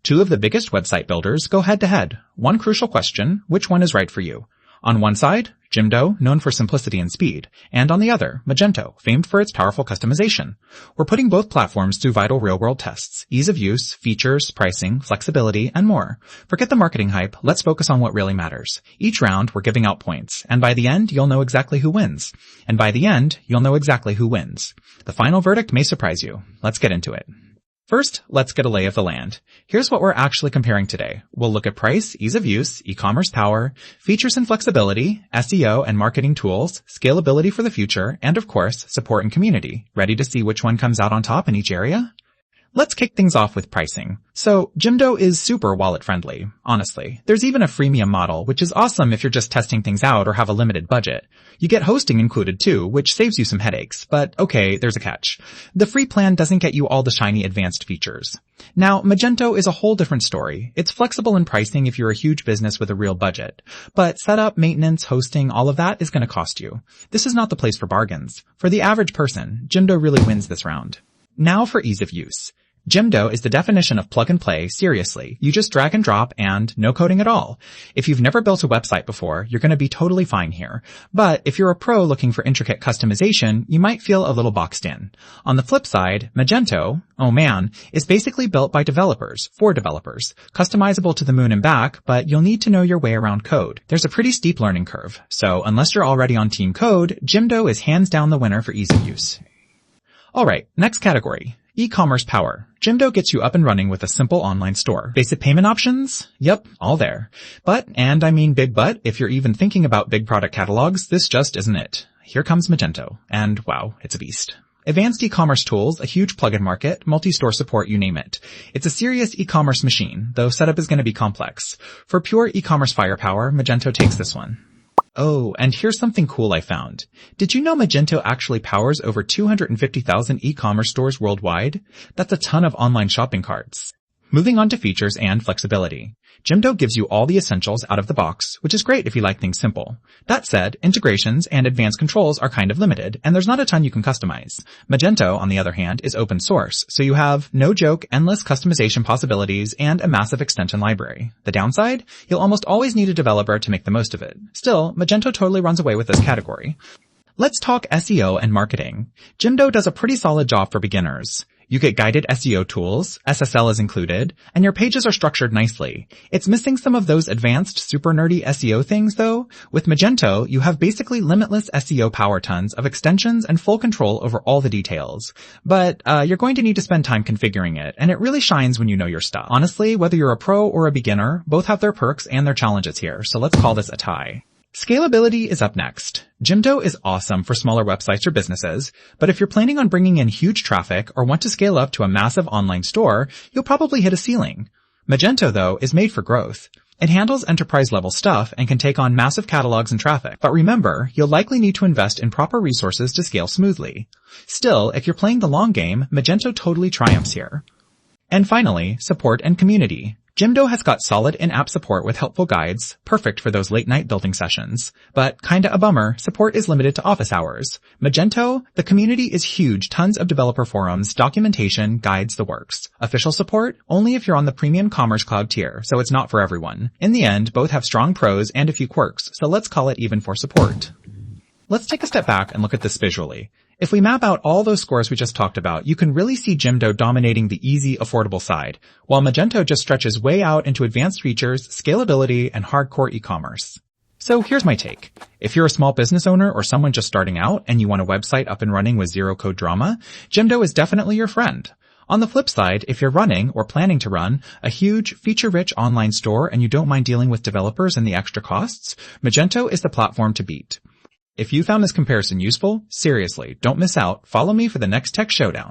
Two of the biggest website builders go head-to-head. One crucial question, which one is right for you? On one side, Jimdo, known for simplicity and speed, and on the other, Magento, famed for its powerful customization. We're putting both platforms through vital real-world tests, ease of use, features, pricing, flexibility, and more. Forget the marketing hype, let's focus on what really matters. Each round, we're giving out points, and by the end, you'll know exactly who wins. The final verdict may surprise you. Let's get into it. First, let's get a lay of the land. Here's what we're actually comparing today. We'll look at price, ease of use, e-commerce power, features and flexibility, SEO and marketing tools, scalability for the future, and of course, support and community. Ready to see which one comes out on top in each area? Let's kick things off with pricing. So, Jimdo is super wallet-friendly, honestly. There's even a freemium model, which is awesome if you're just testing things out or have a limited budget. You get hosting included too, which saves you some headaches. But okay, there's a catch. The free plan doesn't get you all the shiny advanced features. Now, Magento is a whole different story. It's flexible in pricing if you're a huge business with a real budget. But setup, maintenance, hosting, all of that is going to cost you. This is not the place for bargains. For the average person, Jimdo really wins this round. Now for ease of use. Jimdo is the definition of plug and play, seriously. You just drag and drop and no coding at all. If you've never built a website before, you're going to be totally fine here. But if you're a pro looking for intricate customization, you might feel a little boxed in. On the flip side, Magento, oh man, is basically built by developers, for developers. Customizable to the moon and back, but you'll need to know your way around code. There's a pretty steep learning curve. So unless you're already on Team Code, Jimdo is hands down the winner for ease of use. Alright, next category. E-commerce power. Jimdo gets you up and running with a simple online store. Basic payment options? Yep, all there. But, and I mean big but, if you're even thinking about big product catalogs, this just isn't it. Here comes Magento. And wow, it's a beast. Advanced e-commerce tools, a huge plugin market, multi-store support, you name it. It's a serious e-commerce machine, though setup is going to be complex. For pure e-commerce firepower, Magento takes this one. Oh, and here's something cool I found. Did you know Magento actually powers over 250,000 e-commerce stores worldwide? That's a ton of online shopping carts. Moving on to features and flexibility. Jimdo gives you all the essentials out of the box, which is great if you like things simple. That said, integrations and advanced controls are kind of limited, and there's not a ton you can customize. Magento, on the other hand, is open source, so you have, no joke, endless customization possibilities and a massive extension library. The downside? You'll almost always need a developer to make the most of it. Still, Magento totally runs away with this category. Let's talk SEO and marketing. Jimdo does a pretty solid job for beginners. You get guided SEO tools, SSL is included, and your pages are structured nicely. It's missing some of those advanced, super nerdy SEO things though. With Magento, you have basically limitless SEO power tons of extensions and full control over all the details. But you're going to need to spend time configuring it, and it really shines when you know your stuff. Honestly, whether you're a pro or a beginner, both have their perks and their challenges here, so let's call this a tie. Scalability is up next. Jimdo is awesome for smaller websites or businesses, but if you're planning on bringing in huge traffic or want to scale up to a massive online store, you'll probably hit a ceiling. Magento, though, is made for growth. It handles enterprise-level stuff and can take on massive catalogs and traffic. But remember, you'll likely need to invest in proper resources to scale smoothly. Still, if you're playing the long game, Magento totally triumphs here. And finally, support and community. Jimdo has got solid in-app support with helpful guides, perfect for those late-night building sessions. But kinda a bummer, support is limited to office hours. Magento, the community is huge, tons of developer forums, documentation, guides, the works. Official support? Only if you're on the premium Commerce Cloud tier, so it's not for everyone. In the end, both have strong pros and a few quirks, so let's call it even for support. Let's take a step back and look at this visually. If we map out all those scores we just talked about, you can really see Jimdo dominating the easy, affordable side, while Magento just stretches way out into advanced features, scalability, and hardcore e-commerce. So here's my take. If you're a small business owner or someone just starting out and you want a website up and running with zero code drama, Jimdo is definitely your friend. On the flip side, if you're running or planning to run a huge, feature-rich online store and you don't mind dealing with developers and the extra costs, Magento is the platform to beat. If you found this comparison useful, seriously, don't miss out. Follow me for the next Tech Showdown.